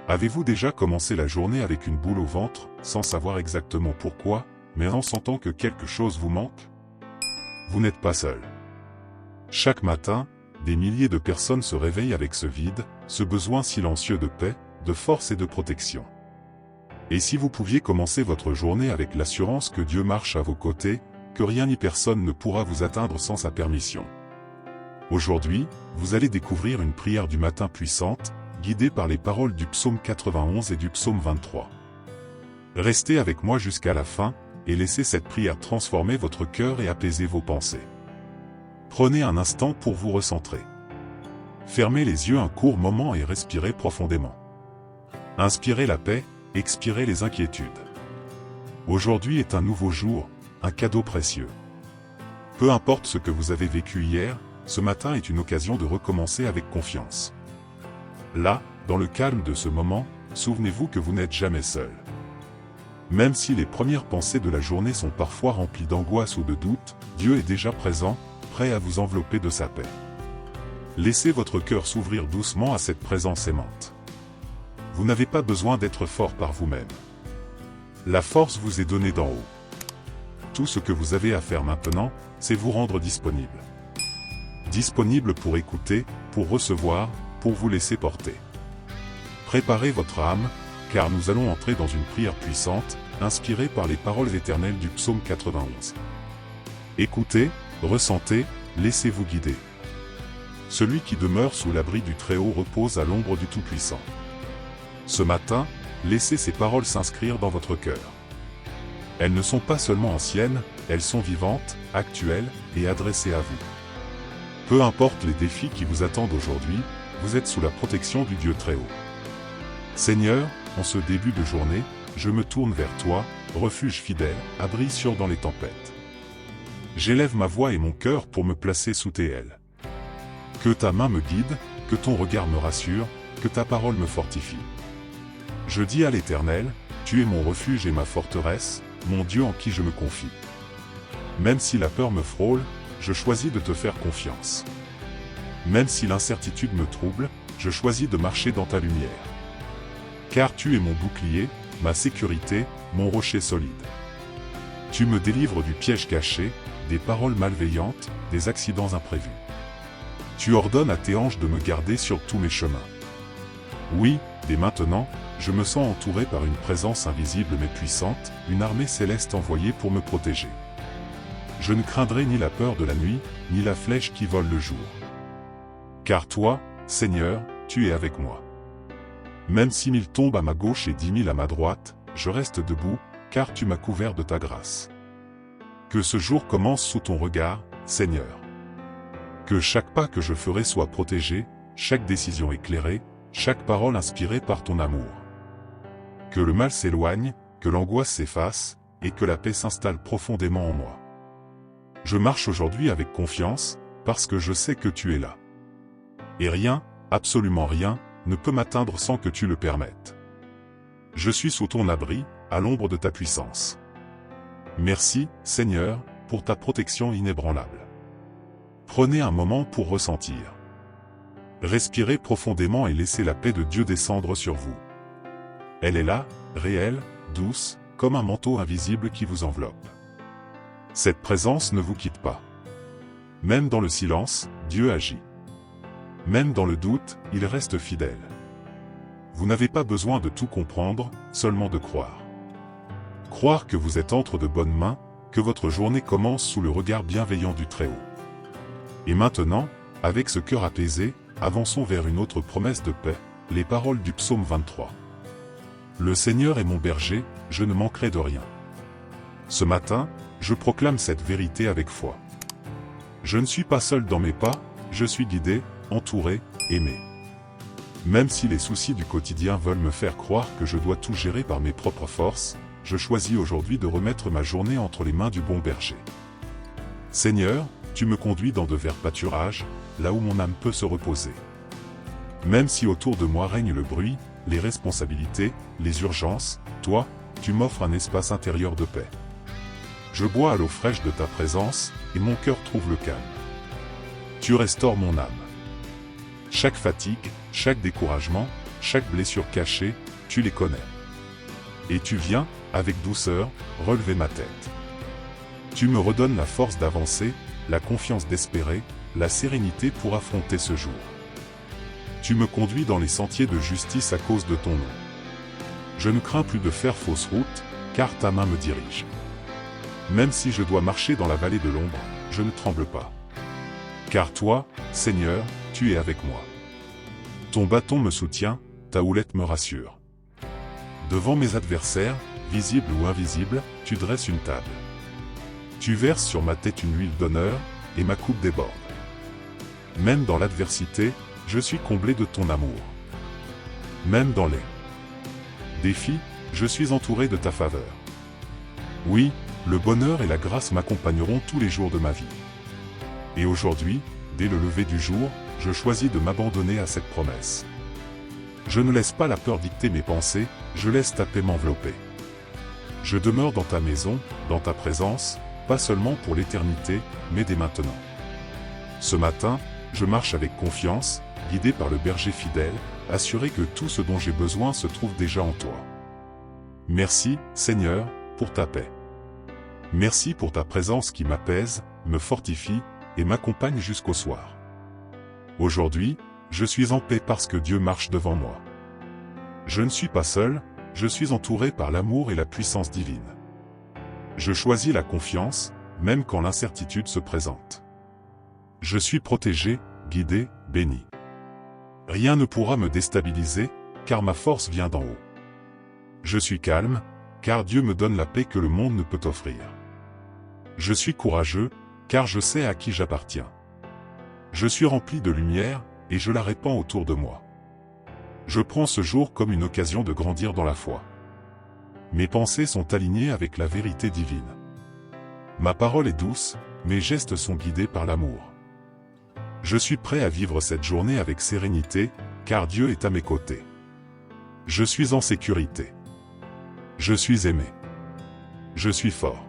Avez-vous déjà commencé la journée avec une boule au ventre, sans savoir exactement pourquoi, mais en sentant que quelque chose vous manque? Vous n'êtes pas seul. Chaque matin, des milliers de personnes se réveillent avec ce vide, ce besoin silencieux de paix, de force et de protection. Et si vous pouviez commencer votre journée avec l'assurance que Dieu marche à vos côtés, que rien ni personne ne pourra vous atteindre sans sa permission. Aujourd'hui, vous allez découvrir une prière du matin puissante, guidée par les paroles du psaume 91 et du psaume 23. Restez avec moi jusqu'à la fin, et laissez cette prière transformer votre cœur et apaiser vos pensées. Prenez un instant pour vous recentrer. Fermez les yeux un court moment et respirez profondément. Inspirez la paix, expirez les inquiétudes. Aujourd'hui est un nouveau jour, un cadeau précieux. Peu importe ce que vous avez vécu hier, ce matin est une occasion de recommencer avec confiance. Là, dans le calme de ce moment, souvenez-vous que vous n'êtes jamais seul. Même si les premières pensées de la journée sont parfois remplies d'angoisse ou de doute, Dieu est déjà présent, prêt à vous envelopper de sa paix. Laissez votre cœur s'ouvrir doucement à cette présence aimante. Vous n'avez pas besoin d'être fort par vous-même. La force vous est donnée d'en haut. Tout ce que vous avez à faire maintenant, c'est vous rendre disponible. Disponible pour écouter, pour recevoir, pour vous laisser porter. Préparez votre âme, car nous allons entrer dans une prière puissante, inspirée par les paroles éternelles du psaume 91. Écoutez, ressentez, laissez-vous guider. Celui qui demeure sous l'abri du Très-Haut repose à l'ombre du Tout-Puissant. Ce matin, laissez ces paroles s'inscrire dans votre cœur. Elles ne sont pas seulement anciennes, elles sont vivantes, actuelles, et adressées à vous. Peu importe les défis qui vous attendent aujourd'hui, vous êtes sous la protection du Dieu Très-Haut. Seigneur, en ce début de journée, je me tourne vers toi, refuge fidèle, abri sûr dans les tempêtes. J'élève ma voix et mon cœur pour me placer sous tes ailes. Que ta main me guide, que ton regard me rassure, que ta parole me fortifie. Je dis à l'Éternel, tu es mon refuge et ma forteresse, mon Dieu en qui je me confie. Même si la peur me frôle, je choisis de te faire confiance. Même si l'incertitude me trouble, je choisis de marcher dans ta lumière. Car tu es mon bouclier, ma sécurité, mon rocher solide. Tu me délivres du piège caché, des paroles malveillantes, des accidents imprévus. Tu ordonnes à tes anges de me garder sur tous mes chemins. Oui, dès maintenant, je me sens entouré par une présence invisible mais puissante, une armée céleste envoyée pour me protéger. Je ne craindrai ni la peur de la nuit, ni la flèche qui vole le jour. Car toi, Seigneur, tu es avec moi. Même si 1000 tombent à ma gauche et 10 000 à ma droite, je reste debout, car tu m'as couvert de ta grâce. Que ce jour commence sous ton regard, Seigneur. Que chaque pas que je ferai soit protégé, chaque décision éclairée, chaque parole inspirée par ton amour. Que le mal s'éloigne, que l'angoisse s'efface, et que la paix s'installe profondément en moi. Je marche aujourd'hui avec confiance, parce que je sais que tu es là. Et rien, absolument rien, ne peut m'atteindre sans que tu le permettes. Je suis sous ton abri, à l'ombre de ta puissance. Merci, Seigneur, pour ta protection inébranlable. Prenez un moment pour ressentir. Respirez profondément et laissez la paix de Dieu descendre sur vous. Elle est là, réelle, douce, comme un manteau invisible qui vous enveloppe. Cette présence ne vous quitte pas. Même dans le silence, Dieu agit. Même dans le doute, il reste fidèle. Vous n'avez pas besoin de tout comprendre, seulement de croire. Croire que vous êtes entre de bonnes mains, que votre journée commence sous le regard bienveillant du Très-Haut. Et maintenant, avec ce cœur apaisé, avançons vers une autre promesse de paix, les paroles du psaume 23. Le Seigneur est mon berger, je ne manquerai de rien. Ce matin, je proclame cette vérité avec foi. Je ne suis pas seul dans mes pas, je suis guidé, entouré, aimé. Même si les soucis du quotidien veulent me faire croire que je dois tout gérer par mes propres forces, je choisis aujourd'hui de remettre ma journée entre les mains du bon berger. Seigneur, tu me conduis dans de verts pâturages, là où mon âme peut se reposer. Même si autour de moi règne le bruit, les responsabilités, les urgences, toi, tu m'offres un espace intérieur de paix. Je bois à l'eau fraîche de ta présence, et mon cœur trouve le calme. Tu restaures mon âme. Chaque fatigue, chaque découragement, chaque blessure cachée, tu les connais. Et tu viens, avec douceur, relever ma tête. Tu me redonnes la force d'avancer, la confiance d'espérer, la sérénité pour affronter ce jour. Tu me conduis dans les sentiers de justice à cause de ton nom. Je ne crains plus de faire fausse route, car ta main me dirige. Même si je dois marcher dans la vallée de l'ombre, je ne tremble pas. Car toi, Seigneur, tu es avec moi. Ton bâton me soutient, ta houlette me rassure. Devant mes adversaires, visibles ou invisibles, tu dresses une table. Tu verses sur ma tête une huile d'honneur, et ma coupe déborde. Même dans l'adversité, je suis comblé de ton amour. Même dans les défis, je suis entouré de ta faveur. Oui, le bonheur et la grâce m'accompagneront tous les jours de ma vie. Et aujourd'hui, dès le lever du jour, je choisis de m'abandonner à cette promesse. Je ne laisse pas la peur dicter mes pensées, je laisse ta paix m'envelopper. Je demeure dans ta maison, dans ta présence, pas seulement pour l'éternité, mais dès maintenant. Ce matin, je marche avec confiance, guidé par le berger fidèle, assuré que tout ce dont j'ai besoin se trouve déjà en toi. Merci, Seigneur, pour ta paix. Merci pour ta présence qui m'apaise, me fortifie, et m'accompagne jusqu'au soir. Aujourd'hui, je suis en paix parce que Dieu marche devant moi. Je ne suis pas seul, je suis entouré par l'amour et la puissance divine. Je choisis la confiance, même quand l'incertitude se présente. Je suis protégé, guidé, béni. Rien ne pourra me déstabiliser, car ma force vient d'en haut. Je suis calme, car Dieu me donne la paix que le monde ne peut offrir. Je suis courageux, car je sais à qui j'appartiens. Je suis rempli de lumière, et je la répands autour de moi. Je prends ce jour comme une occasion de grandir dans la foi. Mes pensées sont alignées avec la vérité divine. Ma parole est douce, mes gestes sont guidés par l'amour. Je suis prêt à vivre cette journée avec sérénité, car Dieu est à mes côtés. Je suis en sécurité. Je suis aimé. Je suis fort.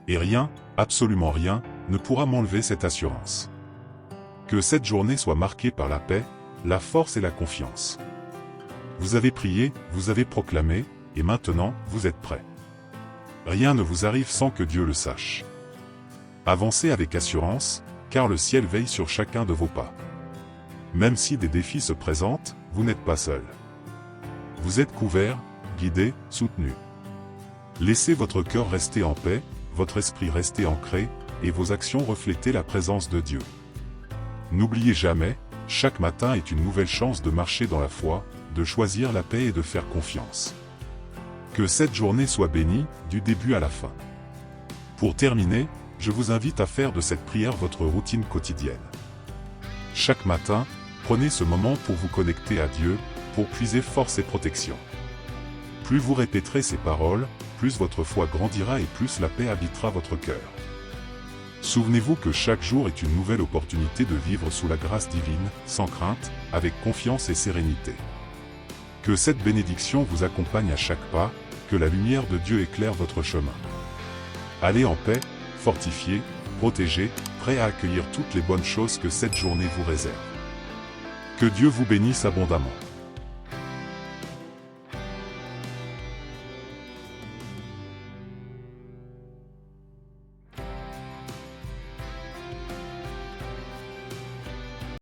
Et rien, absolument rien, ne pourra m'enlever cette assurance. Que cette journée soit marquée par la paix, la force et la confiance. Vous avez prié, vous avez proclamé, et maintenant, vous êtes prêts. Rien ne vous arrive sans que Dieu le sache. Avancez avec assurance, car le ciel veille sur chacun de vos pas. Même si des défis se présentent, vous n'êtes pas seul. Vous êtes couvert, guidé, soutenu. Laissez votre cœur rester en paix, votre esprit rester ancré, et vos actions refléter la présence de Dieu. N'oubliez jamais, chaque matin est une nouvelle chance de marcher dans la foi, de choisir la paix et de faire confiance. Que cette journée soit bénie, du début à la fin. Pour terminer, je vous invite à faire de cette prière votre routine quotidienne. Chaque matin, prenez ce moment pour vous connecter à Dieu, pour puiser force et protection. Plus vous répéterez ces paroles, plus votre foi grandira et plus la paix habitera votre cœur. Souvenez-vous que chaque jour est une nouvelle opportunité de vivre sous la grâce divine, sans crainte, avec confiance et sérénité. Que cette bénédiction vous accompagne à chaque pas, que la lumière de Dieu éclaire votre chemin. Allez en paix, fortifié, protégé, prêt à accueillir toutes les bonnes choses que cette journée vous réserve. Que Dieu vous bénisse abondamment.